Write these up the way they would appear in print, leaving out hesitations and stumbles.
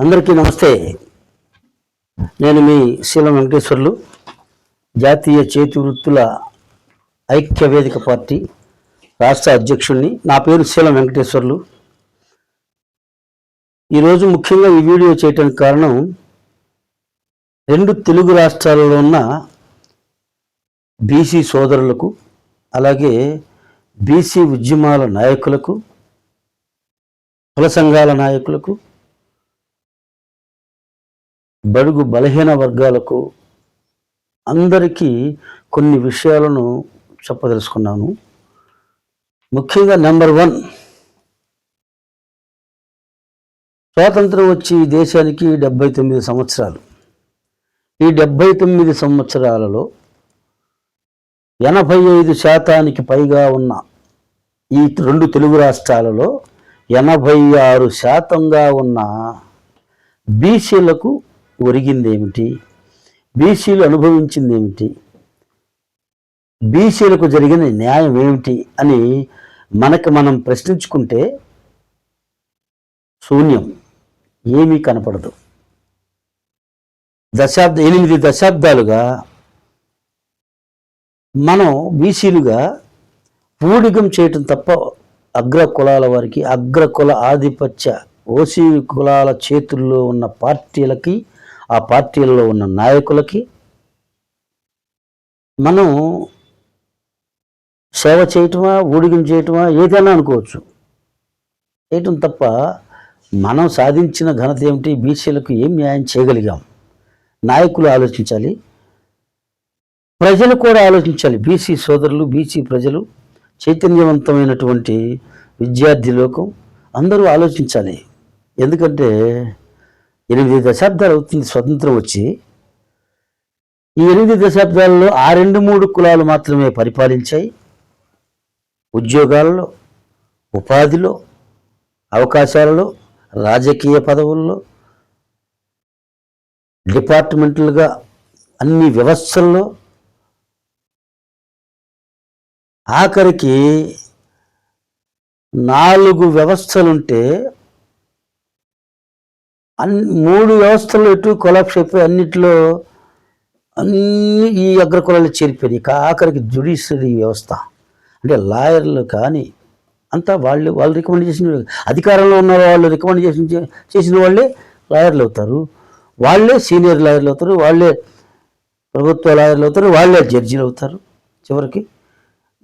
అందరికీ నమస్తే. నేను మీ శీలం వెంకటేశ్వర్లు, జాతీయ చేతి వృత్తుల ఐక్య వేదిక పార్టీ రాష్ట్ర అధ్యక్షుడిని. నా పేరు శీలం వెంకటేశ్వర్లు. ఈరోజు ముఖ్యంగా ఈ వీడియో చేయడానికి కారణం, రెండు తెలుగు రాష్ట్రాలలో ఉన్న బీసీ సోదరులకు, అలాగే బీసీ ఉద్యమాల నాయకులకు, కుల సంఘాల నాయకులకు, బడుగు బలహీన వర్గాలకు అందరికీ కొన్ని విషయాలను చెప్పదలుచుకున్నాను. ముఖ్యంగా నెంబర్ 1, స్వాతంత్రం వచ్చి దేశానికి 79 సంవత్సరాలు. ఈ 79 సంవత్సరాలలో 85% పైగా ఉన్న ఈ రెండు తెలుగు రాష్ట్రాలలో 86% ఉన్న బీసీలకు ఒరిగిందేమిటి, బీసీలు అనుభవించిందేమిటి, బీసీలకు జరిగిన న్యాయం ఏమిటి అని మనం ప్రశ్నించుకుంటే శూన్యం, ఏమీ కనపడదు. 8 దశాబ్దాలుగా మనం బీసీలుగా ఊడిగం చేయటం తప్ప అగ్ర కులాల వారికి, అగ్రకుల ఆధిపత్య ఓసీ కులాల చేతుల్లో ఉన్న పార్టీలకి, ఆ పార్టీలలో ఉన్న నాయకులకి మనం సేవ చేయటమా, ఊడిగం చేయటమా, ఏదైనా అనుకోవచ్చు, చేయటం తప్ప మనం సాధించిన ఘనత ఏమిటి, బీసీలకు ఏం న్యాయం చేయగలిగాం? నాయకులు ఆలోచించాలి, ప్రజలు కూడా ఆలోచించాలి. బీసీ సోదరులు, బీసీ ప్రజలు, చైతన్యవంతమైనటువంటి విద్యార్థి లోకం అందరూ ఆలోచించాలి. ఎందుకంటే 8 దశాబ్దాలు అవుతుంది స్వతంత్రం వచ్చి. ఈ 8 దశాబ్దాలలో 2-3 కులాలు మాత్రమే పరిపాలించాయి. ఉద్యోగాలలో, ఉపాధిలో, అవకాశాలలో, రాజకీయ పదవుల్లో, డిపార్ట్మెంట్లుగా, అన్ని వ్యవస్థల్లో, ఆఖరికి 4 వ్యవస్థలుంటే 3 వ్యవస్థలు ఎటు కొలాప్స్ అయిపోయి అన్నిట్లో అన్ని ఈ అగ్రకులాలు చేరిపోయి, ఆఖరికి జ్యుడిషియరీ వ్యవస్థ అంటే లాయర్లు కానీ అంతా వాళ్ళు రికమెండ్ చేసిన, అధికారంలో ఉన్న వాళ్ళు రికమెండ్ చేసిన వాళ్ళే లాయర్లు అవుతారు, వాళ్ళే సీనియర్ లాయర్లు అవుతారు, వాళ్ళే ప్రభుత్వ లాయర్లు అవుతారు, వాళ్ళే జడ్జీలు అవుతారు. చివరికి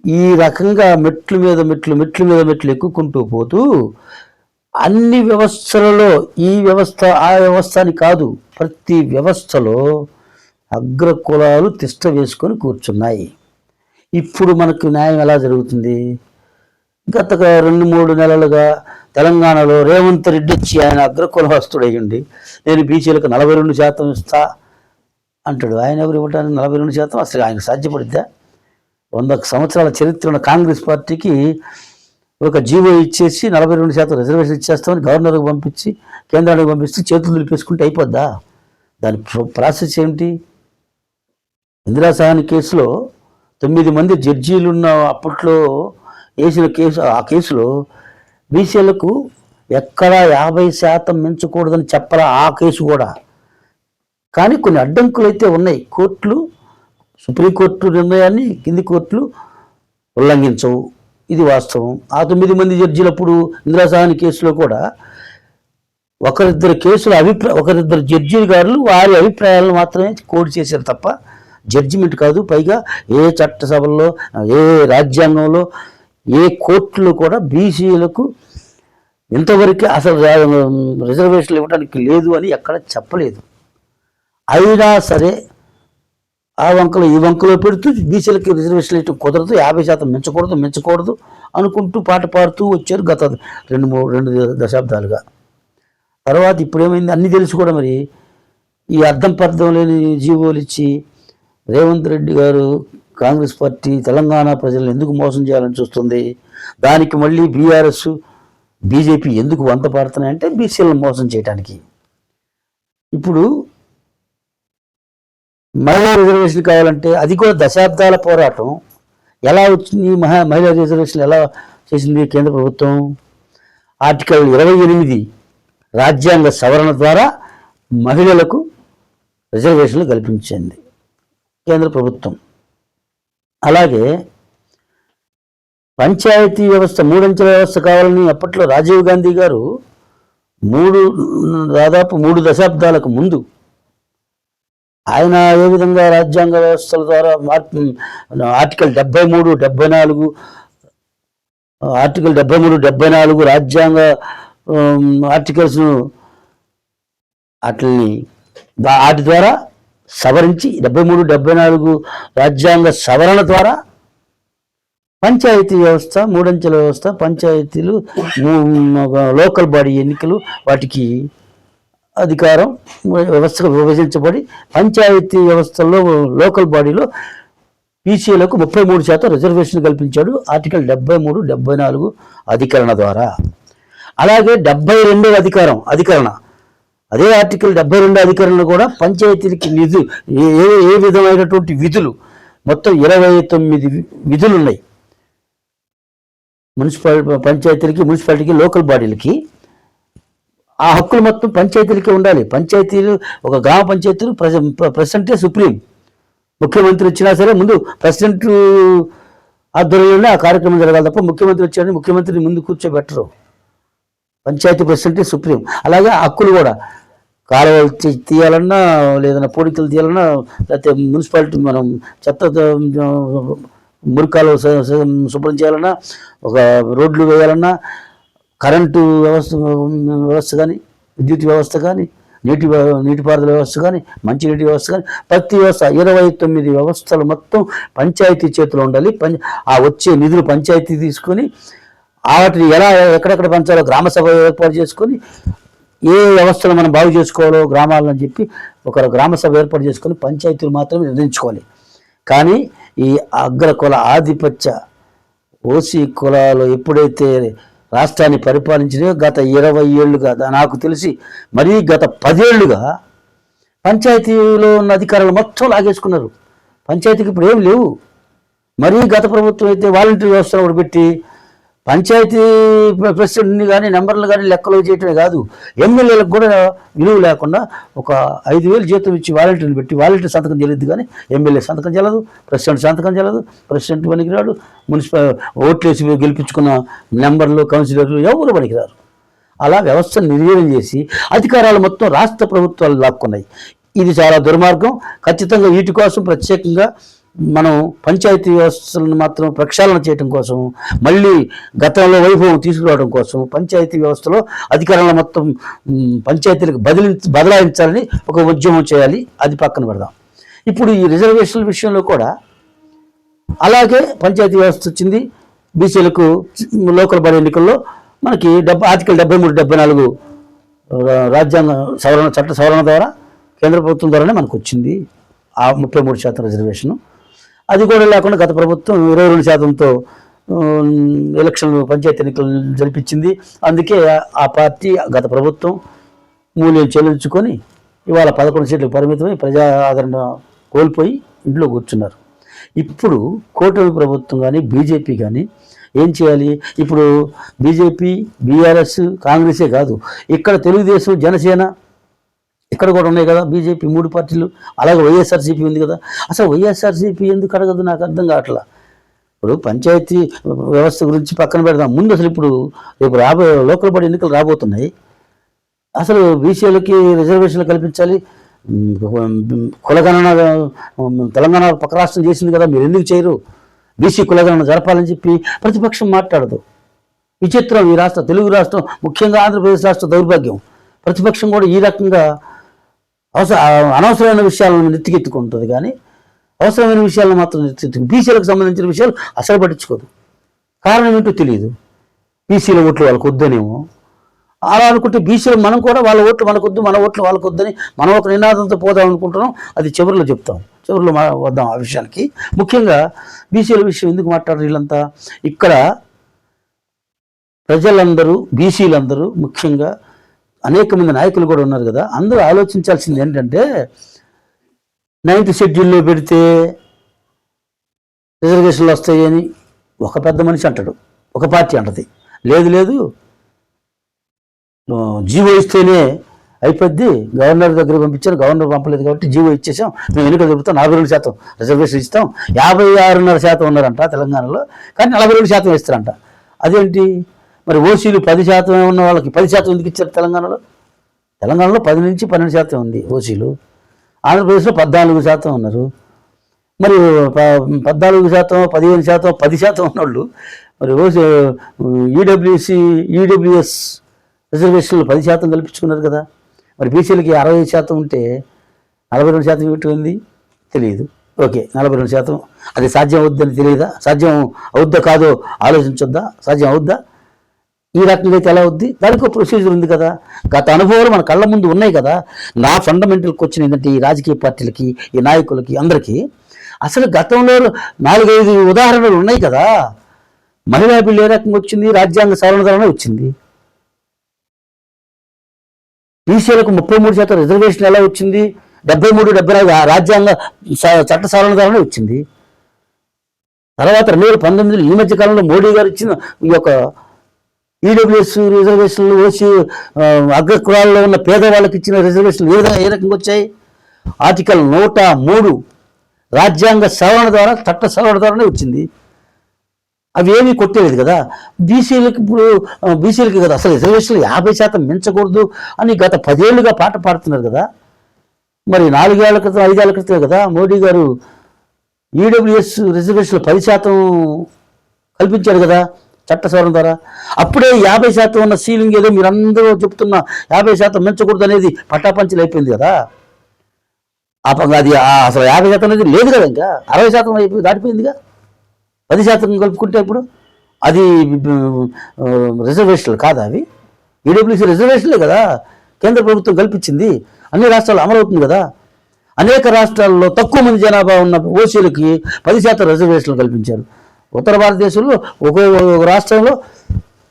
ఈ రకంగా మెట్ల మీద మెట్లు ఎక్కుకుంటూ పోతూ అన్ని వ్యవస్థలలో ఈ వ్యవస్థ ఆ వ్యవస్థ అని కాదు, ప్రతి వ్యవస్థలో అగ్రకులాలు తిష్ట వేసుకొని కూర్చున్నాయి. ఇప్పుడు మనకు న్యాయం ఎలా జరుగుతుంది? గత 2-3 నెలలుగా తెలంగాణలో రేవంత్ రెడ్డి వచ్చి, ఆయన అగ్రకులస్తుడయ్యండి, నేను బీసీలకు 42% ఇస్తా అంటాడు. ఆయన ఎవరు ఇవ్వడానికి 42%? అసలు ఆయన సాధ్యపడిద్దా? 100 సంవత్సరాల చరిత్ర ఉన్న కాంగ్రెస్ పార్టీకి ఒక జీవో ఇచ్చేసి 42% రిజర్వేషన్ ఇచ్చేస్తామని గవర్నర్కి పంపించి, కేంద్రానికి పంపిస్తే చేతులు దులిపేసుకుంటే అయిపోద్దా? దాని ప్రాసెస్ ఏమిటి? ఇందిరా సహాని కేసులో 9 మంది జడ్జీలున్న అప్పట్లో వేసిన కేసు, ఆ కేసులో బీసీలకు ఎక్కడా 50% మించకూడదని చెప్పరా ఆ కేసు కూడా. కానీ కొన్ని అడ్డంకులు అయితే ఉన్నాయి. కోర్టులు, సుప్రీంకోర్టు నిర్ణయాన్ని కింది కోర్టులు ఉల్లంఘించవు, ఇది వాస్తవం. ఆ 9 మంది జడ్జీలప్పుడు ఇందిరా సహాని కేసులో కూడా ఒకరిద్దరు జడ్జి గారు వారి అభిప్రాయాలను మాత్రమే కోడ్ చేశారు తప్ప జడ్జిమెంట్ కాదు. పైగా ఏ చట్టసభల్లో, ఏ రాజ్యాంగంలో, ఏ కోర్టులో కూడా బీసీలకు ఇంతవరకు అసలు రిజర్వేషన్లు ఇవ్వడానికి లేదు అని ఎక్కడ చెప్పలేదు. అయినా సరే ఆ వంకలు ఈ వంకలో పెడుతూ బీసీలకి రిజర్వేషన్లు ఇవ్వడం కుదరదు, 50% మించకూడదు అనుకుంటూ పాట పాడుతూ వచ్చారు గత 2 దశాబ్దాలుగా. తర్వాత ఇప్పుడేమైంది అన్నీ తెలిసి కూడా మరి ఈ అర్థం పర్థం లేని జీవోలు ఇచ్చి రేవంత్ రెడ్డి గారు, కాంగ్రెస్ పార్టీ తెలంగాణ ప్రజలను ఎందుకు మోసం చేయాలని చూస్తుంది? దానికి మళ్ళీ బీఆర్ఎస్, బీజేపీ ఎందుకు వంత పాడుతున్నాయంటే బీసీలను మోసం చేయడానికి. ఇప్పుడు మహిళా రిజర్వేషన్ కావాలంటే అది కూడా దశాబ్దాల పోరాటం. ఎలా వచ్చింది మహిళా రిజర్వేషన్? ఎలా చేసింది కేంద్ర ప్రభుత్వం? ఆర్టికల్ 28 రాజ్యాంగ సవరణ ద్వారా మహిళలకు రిజర్వేషన్లు కల్పించింది కేంద్ర ప్రభుత్వం. అలాగే పంచాయతీ వ్యవస్థ, మూడంచెల వ్యవస్థ కావాలని అప్పట్లో రాజీవ్ గాంధీ గారు దాదాపు 3 దశాబ్దాలకు ముందు ఆయన ఏ విధంగా రాజ్యాంగ వ్యవస్థల ద్వారా ఆర్టికల్ 73, 74 ఆర్టికల్ 73, 74 రాజ్యాంగ ఆర్టికల్స్ను వాటి ద్వారా సవరించి 73, 74 రాజ్యాంగ సవరణ ద్వారా పంచాయతీ వ్యవస్థ, మూడంచెల వ్యవస్థ, పంచాయతీలు, లోకల్ బాడీ ఎన్నికలు, వాటికి అధికారం వ్యవస్థగా విభజించబడి పంచాయతీ వ్యవస్థల్లో లోకల్ బాడీలో పీసీలకు 33% రిజర్వేషన్ కల్పించాడు ఆర్టికల్ 73, 74 అధికరణ ద్వారా. అలాగే 72వ అధికరణ అదే ఆర్టికల్ 72 అధికరణ కూడా పంచాయతీలకి ఏ విధమైనటువంటి విధులు, మొత్తం 29 విధులు ఉన్నాయి మున్సిపాలిటీకి, లోకల్ బాడీలకి. ఆ హక్కులు మొత్తం పంచాయతీలకే ఉండాలి. పంచాయతీలు, ఒక గ్రామ పంచాయతీలు ప్రెసిడెంటే సుప్రీం. ముఖ్యమంత్రి వచ్చినా సరే ముందు ప్రెసిడెంట్ ఆధ్వర్యంలోనే ఆ కార్యక్రమం జరగాలి తప్ప ముఖ్యమంత్రి వచ్చాడని ముఖ్యమంత్రిని ముందు కూర్చోబెట్టరు. పంచాయతీ ప్రెసిడెంటే సుప్రీం. అలాగే హక్కులు కూడా కాలువలు తీయాలన్నా, లేదన్నా పూడికలు తీయాలన్నా, లేకపోతే మున్సిపాలిటీ మనం చెత్త మురికాలు శుభ్రం చేయాలన్నా, ఒక రోడ్లు వేయాలన్నా, కరెంటు వ్యవస్థ కానీ, విద్యుత్ వ్యవస్థ కానీ, నీటిపారుదల వ్యవస్థ కానీ, మంచినీటి వ్యవస్థ కానీ, ప్రతి వ్యవస్థ 29 వ్యవస్థలు మొత్తం పంచాయతీ చేతిలో ఉండాలి. ఆ వచ్చే నిధులు పంచాయతీ తీసుకొని వాటిని ఎక్కడెక్కడ పంచాలో గ్రామసభ ఏర్పాటు చేసుకొని ఏ వ్యవస్థలు మనం బాగు చేసుకోవాలో గ్రామాలని చెప్పి ఒక గ్రామసభ ఏర్పాటు చేసుకొని పంచాయతీలు మాత్రమే నిర్ణయించుకోవాలి. కానీ ఈ అగ్రకుల ఆధిపత్య ఓసీ కులాలు ఎప్పుడైతే రాష్ట్రాన్ని పరిపాలించినాయో గత 20 ఏళ్ళుగా, నాకు తెలిసి మరీ గత 10 ఏళ్ళుగా పంచాయతీలో ఉన్న అధికారులు మొత్తం లాగేసుకున్నారు. పంచాయతీకి ఇప్పుడు ఏం లేవు. మరీ గత ప్రభుత్వం అయితే వాలంటీర్ వ్యవస్థను కూడా పెట్టి పంచాయతీ ప్రెసిడెంట్ని కానీ నెంబర్లు కానీ లెక్కలు చేయటమే కాదు, ఎమ్మెల్యేలకు కూడా విలువ లేకుండా ఒక 5,000 జీతం ఇచ్చి వాలంటీర్ని పెట్టి వాలంటీర్ సంతకం చెల్లిద్దు కానీ ఎమ్మెల్యే సంతకం చెల్లదు, ప్రెసిడెంట్ సంతకం చెల్లదు, ప్రెసిడెంట్ పనికిరాడు, ఓట్లేసి గెలిపించుకున్న నెంబర్లు, కౌన్సిలర్లు ఎవరు పనికిరారు. అలా వ్యవస్థను నిర్వీర్యం చేసి అధికారాలు మొత్తం రాష్ట్ర ప్రభుత్వాలు లాక్కున్నాయి. ఇది చాలా దుర్మార్గం. ఖచ్చితంగా వీటి కోసం ప్రత్యేకంగా మనం పంచాయతీ వ్యవస్థలను మాత్రం ప్రక్షాళన చేయడం కోసం, మళ్ళీ గతంలో వైభవం తీసుకురావడం కోసం పంచాయతీ వ్యవస్థలో అధికారాలను మొత్తం పంచాయతీలకు బదలాయించాలని ఒక ఉద్యమం చేయాలి. అది పక్కన పెడదాం. ఇప్పుడు ఈ రిజర్వేషన్ల విషయంలో కూడా అలాగే పంచాయతీ వ్యవస్థ వచ్చింది. బీసీలకు లోకల్ బాడీ ఎన్నికల్లో మనకి ఆర్టికల్ 73, 74 రాజ్యాంగ చట్ట సవరణ ద్వారా కేంద్ర ప్రభుత్వం ద్వారానే మనకు వచ్చింది ఆ 33% రిజర్వేషను. అది కూడా లేకుండా గత ప్రభుత్వం 22%తో పంచాయతీ ఎన్నికలు జరిపించింది. అందుకే ఆ పార్టీ గత ప్రభుత్వం మూల్యం చెల్లించుకొని ఇవాళ 11 సీట్లకు పరిమితమై ప్రజా ఆదరణ కోల్పోయి ఇంట్లో కూర్చున్నారు. ఇప్పుడు కూటమి ప్రభుత్వం కానీ బీజేపీ కానీ ఏం చేయాలి? ఇప్పుడు బీజేపీ, బీఆర్ఎస్, కాంగ్రెసే కాదు, ఇక్కడ తెలుగుదేశం, జనసేన ఇక్కడ కూడా ఉన్నాయి కదా బీజేపీ, 3 పార్టీలు. అలాగే వైఎస్ఆర్సీపీ ఉంది కదా. అసలు వైఎస్ఆర్సీపీ ఎందుకు అడగదు నాకు అర్థం కావట్లా. ఇప్పుడు పంచాయతీ వ్యవస్థ గురించి పక్కన పెడదాం. ముందు అసలు ఇప్పుడు రేపు లోకల్ బాడీ ఎన్నికలు రాబోతున్నాయి. అసలు బీసీలకి రిజర్వేషన్లు కల్పించాలి. కులగణన తెలంగాణ పక్క రాష్ట్రం చేసింది కదా, మీరు ఎందుకు చేయరు? బీసీ కులగణన జరపాలని చెప్పి ప్రతిపక్షం మాట్లాడదు. విచిత్రం. ఈ రాష్ట్రం, తెలుగు రాష్ట్రం, ముఖ్యంగా ఆంధ్రప్రదేశ్ రాష్ట్ర దౌర్భాగ్యం. ప్రతిపక్షం కూడా ఈ రకంగా అనవసరమైన విషయాలను నెత్తికెత్తుకుంటుంది కానీ అవసరమైన విషయాలను మాత్రం నెత్తికెత్తుకు, బీసీలకు సంబంధించిన విషయాలు అసలు పట్టించుకోదు. కారణం ఏంటో తెలియదు. బీసీల ఓట్లు వాళ్ళకు వద్దనేమో. అలా అనుకుంటే బీసీలు మనం కూడా వాళ్ళ ఓట్లు మనకొద్దు, మన ఓట్లు వాళ్ళకు వద్దని మనం ఒక నినాదంతో పోదాం అనుకుంటున్నాం. అది చివరిలో చెప్తాం, చివరిలో వద్దాం ఆ విషయానికి. ముఖ్యంగా బీసీల విషయం ఎందుకు మాట్లాడరు వీళ్ళంతా? ఇక్కడ ప్రజలందరూ, బీసీలందరూ, ముఖ్యంగా అనేక మంది నాయకులు కూడా ఉన్నారు కదా, అందరూ ఆలోచించాల్సింది ఏంటంటే 9th షెడ్యూల్లో పెడితే రిజర్వేషన్లు వస్తాయని ఒక పెద్ద మనిషి అంటాడు, ఒక పార్టీ అంటది. లేదు జీవో ఇస్తేనే అయిపోద్ది. గవర్నర్ దగ్గర పంపించారు, గవర్నర్ పంపలేదు కాబట్టి జీవో ఇచ్చేసాం, మేము ఎన్నికలు జరుపుతాం, 42% రిజర్వేషన్ ఇస్తాం. 56.5% ఉన్నారంట తెలంగాణలో, కానీ 42% ఇస్తారంట. అదేంటి మరి? ఓసీలు 10% ఉన్న వాళ్ళకి 10% ఎందుకు ఇచ్చారు తెలంగాణలో? తెలంగాణలో 10 నుంచి 12% ఉంది ఓసీలు. ఆంధ్రప్రదేశ్లో 14% ఉన్నారు. మరి 14%, 15%, 10% ఉన్నోళ్ళు మరి ఓసీ ఈడబ్ల్యూఎస్ రిజర్వేషన్లు 10% కల్పించుకున్నారు కదా. మరి బీసీలకి 60% ఉంటే 42% ఏమిటి ఉంది తెలియదు. ఓకే, 42% అది సాధ్యం అవుద్దని తెలియదా? సాధ్యం అవుద్దా కాదో ఆలోచించొద్దా? సాధ్యం అవుద్దా? ఈ రకంగా అయితే ఎలా అవుద్ది? దానికి ఒక ప్రొసీజర్ ఉంది కదా. గత అనుభవాలు మన కళ్ళ ముందు ఉన్నాయి కదా. నా ఫండమెంటల్ క్వశ్చన్ ఏంటంటే, ఈ రాజకీయ పార్టీలకి, ఈ నాయకులకి, అందరికీ అసలు గతంలో 4-5 ఉదాహరణలు ఉన్నాయి కదా. మహిళా బిల్లు ఏ రకంగా వచ్చింది? రాజ్యాంగ సవరణ ద్వారానే వచ్చింది. బీసీలకు 33% రిజర్వేషన్ ఎలా వచ్చింది? 73-74 రాజ్యాంగ చట్ట సవరణ ద్వారానే వచ్చింది. తర్వాత 2019 ఈ మధ్య కాలంలో మోడీ గారు ఇచ్చిన ఈ యొక్క ఈడబ్ల్యూఎస్ రిజర్వేషన్లు, ఓసీ అగ్రకులాల్లో ఉన్న పేదవాళ్ళకి ఇచ్చిన రిజర్వేషన్లు ఏ రకంగా వచ్చాయి? ఆర్టికల్ 103 రాజ్యాంగ సవరణ ద్వారా, చట్ట సవరణ ద్వారానే వచ్చింది. అవి ఏమీ కొట్టేది కదా. బీసీలకి కదా అసలు రిజర్వేషన్లు 50% మించకూడదు అని గత 10 ఏళ్ళుగా పాట పాడుతున్నారు కదా. మరి 4 ఏళ్ల క్రితం, 5 ఏళ్ల క్రితమే కదా మోడీ గారు ఈడబ్ల్యూఎస్ రిజర్వేషన్లు 10% కల్పించారు కదా చట్ట సవరణ ద్వారా. అప్పుడే 50% ఉన్న సీలింగ్ ఏదో మీరందరూ చెప్తున్న 50% మించకూడదు అనేది పట్టాపంచలు అయిపోయింది కదా. అది అసలు 50% అనేది లేదు కదా, ఇంకా 60% అయిపోయి దాటిపోయిందిగా. 10% కలుపుకుంటే ఇప్పుడు అది రిజర్వేషన్లు కాదా? అవి ఈడబ్ల్యూసీ రిజర్వేషన్లే కదా కేంద్ర ప్రభుత్వం కల్పించింది. అన్ని రాష్ట్రాలు అమలవుతుంది కదా. అనేక రాష్ట్రాల్లో తక్కువ మంది జనాభా ఉన్న ఓసీలకి 10% రిజర్వేషన్లు కల్పించారు. ఉత్తర భారతదేశంలో ఒక్కొక్క రాష్ట్రంలో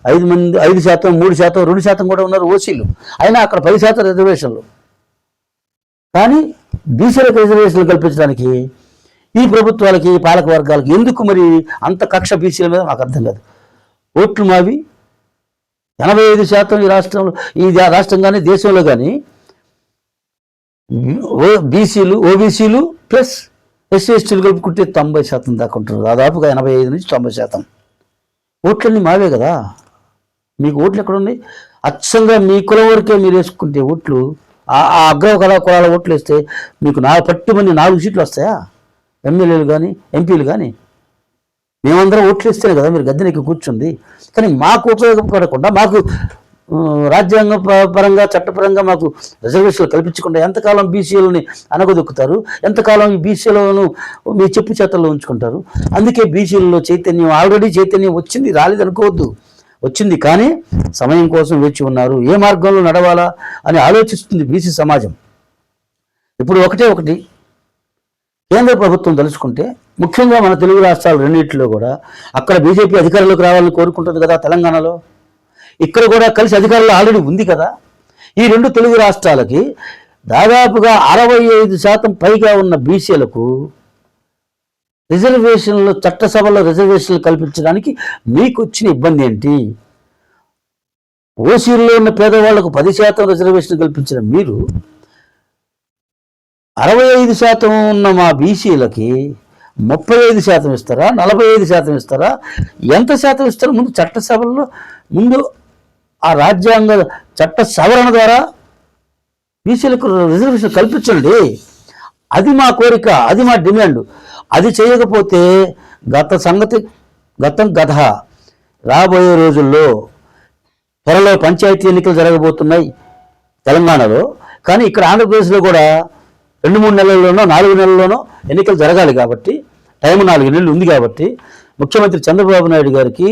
5%, 3%, 2% కూడా ఉన్నారు ఓసీలు. అయినా అక్కడ 10% రిజర్వేషన్లు. కానీ బీసీలకు రిజర్వేషన్లు కల్పించడానికి ఈ ప్రభుత్వాలకి, పాలక వర్గాలకి ఎందుకు మరి అంత కక్ష బీసీల మీద నాకు అర్థం కాదు. ఓట్లు మావి 85% ఈ రాష్ట్రంలో, ఈ రాష్ట్రం కానీ దేశంలో కానీ బీసీలు, ఓబీసీలు ప్లస్ ఎస్సీ ఎస్టీలు కలుపుకుంటే 90% దాకా ఉంటారు. దాదాపుగా 85 నుంచి 90% ఓట్లన్నీ మావే కదా. మీకు ఓట్లు ఎక్కడున్నాయి? అచ్చంగా మీ కులం వరకే మీరు వేసుకుంటే ఓట్లు, ఆ అగ్ర కులాల ఓట్లు వేస్తే మీకు పట్టుమని 4 సీట్లు వస్తాయా? ఎమ్మెల్యేలు కానీ, ఎంపీలు కానీ. మేమందరం ఓట్లు ఇస్తేనే కదా మీరు గద్దెనెక్కి కూర్చుంది. కానీ మాకు ఉపయోగపడకుండా, మాకు రాజ్యాంగ పరంగా, చట్టపరంగా మాకు రిజర్వేషన్లు కల్పించకుండా ఎంతకాలం బీసీలని అనగదొక్కుతారు? ఎంతకాలం ఈ బీసీలను మీ చెప్పు చేతల్లో ఉంచుకుంటారు? అందుకే బీసీలలో చైతన్యం, ఆల్రెడీ చైతన్యం వచ్చింది, రాలేదనుకోవద్దు, వచ్చింది. కానీ సమయం కోసం వేచి ఉన్నారు. ఏ మార్గంలో నడవాలా అని ఆలోచిస్తుంది బీసీ సమాజం. ఇప్పుడు ఒకటి కేంద్ర ప్రభుత్వం తలుచుకుంటే, ముఖ్యంగా మన తెలుగు రాష్ట్రాలు రెండింటిలో కూడా అక్కడ బీజేపీ అధికారంలోకి రావాలని కోరుకుంటుంది కదా. తెలంగాణలో ఇక్కడ కూడా కలిసి అధికారంలో ఆల్రెడీ ఉంది కదా. ఈ 2 తెలుగు రాష్ట్రాలకి దాదాపుగా 65% పైగా ఉన్న బీసీలకు రిజర్వేషన్లు, చట్టసభలో రిజర్వేషన్లు కల్పించడానికి మీకు వచ్చిన ఇబ్బంది ఏంటి? ఓసీల్లో ఉన్న పేదవాళ్లకు 10% రిజర్వేషన్ కల్పించిన మీరు 65% ఉన్న మా బీసీలకి 35% ఇస్తారా, 45% ఇస్తారా, ఎంత శాతం ఇస్తారో ముందు చట్టసభల్లో, ముందు ఆ రాజ్యాంగ చట్ట సవరణ ద్వారా బీసీలకు రిజర్వేషన్ కల్పించండి. అది మా కోరిక, అది మా డిమాండ్. అది చేయకపోతే గతం గత రాబోయే రోజుల్లో త్వరలో పంచాయతీ ఎన్నికలు జరగబోతున్నాయి తెలంగాణలో. కానీ ఇక్కడ ఆంధ్రప్రదేశ్లో కూడా 2-3 నెలల్లోనో 4 నెలల్లోనో ఎన్నికలు జరగాలి కాబట్టి, టైం 4 నెలలు ఉంది కాబట్టి, ముఖ్యమంత్రి చంద్రబాబు నాయుడు గారికి,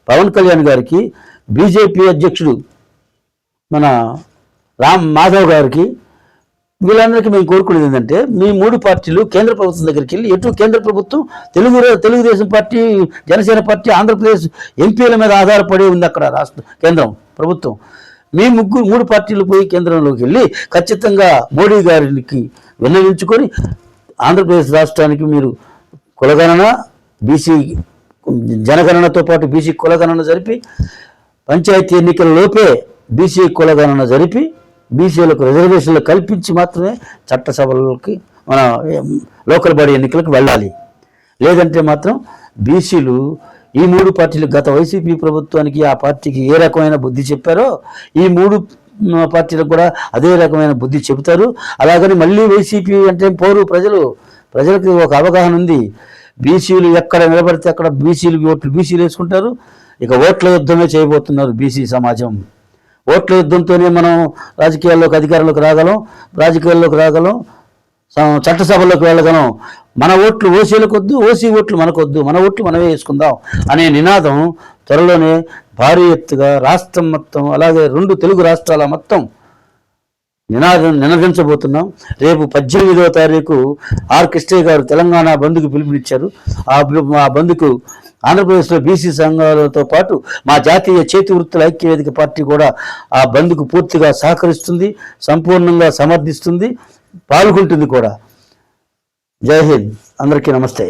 పవన్ కళ్యాణ్ గారికి, బీజేపీ అధ్యక్షుడు మన మాధవ్ గారికి, వీళ్ళందరికీ మేము కోరుకునేది ఏంటంటే, మీ 3 పార్టీలు కేంద్ర ప్రభుత్వం దగ్గరికి వెళ్ళి, ఎటు కేంద్ర ప్రభుత్వం తెలుగుదేశం పార్టీ, జనసేన పార్టీ, ఆంధ్రప్రదేశ్ ఎంపీల మీద ఆధారపడి ఉంది అక్కడ కేంద్రం ప్రభుత్వం. మీ 3 పార్టీలు పోయి కేంద్రంలోకి వెళ్ళి ఖచ్చితంగా మోడీ గారికి విన్నవించుకొని, ఆంధ్రప్రదేశ్ రాష్ట్రానికి మీరు కులగణన, బీసీ జనగణనతో పాటు బీసీ కులగణన జరిపి పంచాయతీ ఎన్నికల లోపే బీసీ కులగణన జరిపి బీసీలకు రిజర్వేషన్లు కల్పించి మాత్రమే చట్టసభలకి మన లోకల్ బాడీ ఎన్నికలకు వెళ్ళాలి. లేదంటే మాత్రం బీసీలు ఈ మూడు పార్టీలు గత వైసీపీ ప్రభుత్వానికి ఆ పార్టీకి ఏ రకమైన బుద్ధి చెప్పారో ఈ మూడు పార్టీలకు కూడా అదే రకమైన బుద్ధి చెబుతారు. అలాగని మళ్ళీ వైసీపీ అంటే పోరు ప్రజలకు ఒక అవగాహన ఉంది. బీసీలు ఎక్కడ నిలబడితే అక్కడ బీసీలు వేసుకుంటారు. ఇక ఓట్ల యుద్ధమే చేయబోతున్నారు బీసీ సమాజం. ఓట్ల యుద్ధంతోనే మనం అధికారంలోకి రాగలం, చట్టసభలోకి వెళ్ళగలం. మన ఓట్లు ఓసీలకు వద్దు, ఓసీ ఓట్లు మనకొద్దు, మన ఓట్లు మనమే వేసుకుందాం అనే నినాదం త్వరలోనే భారీ ఎత్తుగా రాష్ట్రం మొత్తం, అలాగే 2 తెలుగు రాష్ట్రాల మొత్తం నినదించబోతున్నాం. రేపు 18వ తారీఖు ఆర్ కృష్ణయ్య గారు తెలంగాణ బంద్కు పిలుపునిచ్చారు. ఆ బంద్కు ఆంధ్రప్రదేశ్లో బీసీ సంఘాలతో పాటు మా జాతీయ చేతి వృత్తుల ఐక్యవేదిక పార్టీ కూడా ఆ బంద్కు పూర్తిగా సహకరిస్తుంది, సంపూర్ణంగా సమర్థిస్తుంది, పాల్గొంటుంది కూడా. జై హింద్, అందరికీ నమస్తే.